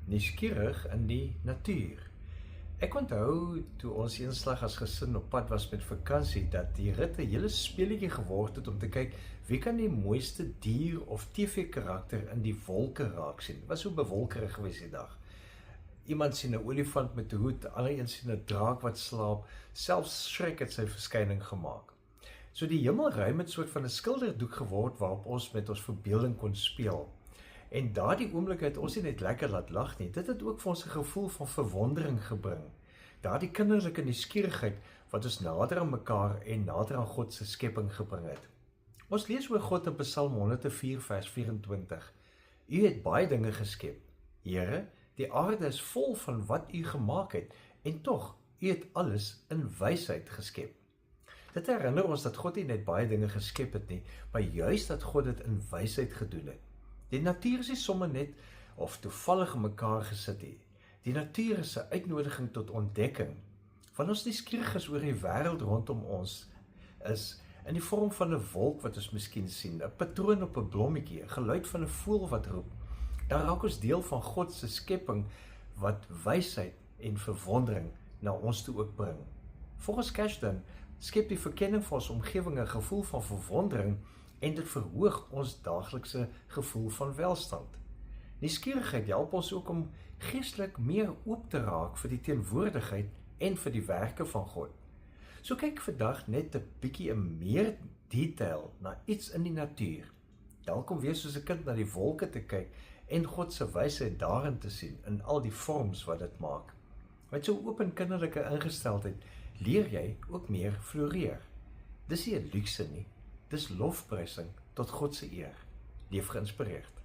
nuuskierig in die natuur. Ek onthou toe ons eenslag as gesin op pad was met vakansie, dat die rit 'n hele speletjie geword het om te kyk wie kan die mooiste dier of TV-karakter in die wolke raak sien. Dit was so bewolkerig gewees die dag. Iemand sien 'n olifant met 'n hoed, ander een sien 'n draak wat slaap, selfs Shrek het sy verskyning gemaak. So die hemelruim het soort van 'n skilderdoek geword waarop ons met ons verbeelding kon speel. En daardie oomblik het ons nie net lekker laat lag nie, dit het ook vir ons 'n gevoel van verwondering gebring. Daardie kinderlike nuuskierigheid wat ons nader aan mekaar en nader aan God se skepping gebring het. Ons lees oor God in Psalm 104 vers 24. U het baie dinge geskep. Here, die aarde is vol van wat u gemaak het, en tog, u het alles in wysheid geskep. Dit herinner ons dat God nie net baie dinge geskep het nie, maar juist dat God dit in wysheid gedoen het. Die natuur is nie sommer net of toevallig in mekaar gesit nie. Die natuur is 'n uitnodiging tot ontdekking. Van ons nuuskierig is oor die wêreld rondom ons is in die vorm van 'n wolk wat ons miskien sien, 'n patroon op 'n blommetjie, 'n geluid van 'n voël wat roep. Dan raak ons deel van God se skepping wat wysheid en verwondering na ons toe ook bring. Volgens Cashdan skep die verkenning van ons omgewing 'n gevoel van verwondering en dit verhoog ons daaglikse gevoel van welstand. Nuuskierigheid help ons ook om geestelik meer oop te raak vir die teenwoordigheid en vir die werke van God. So kyk vandag net 'n bietjie in meer detail na iets in die natuur. Dalk om weer soos 'n kind na die wolke te kyk en God se wysheid daarin te sien in al die vorms wat dit maak. Met so oop en kinderlike ingesteldheid leer jy ook meer floreer. Dis nie 'n luukse nie, dis lofprysing tot God se eer. Leef geïnspireerd.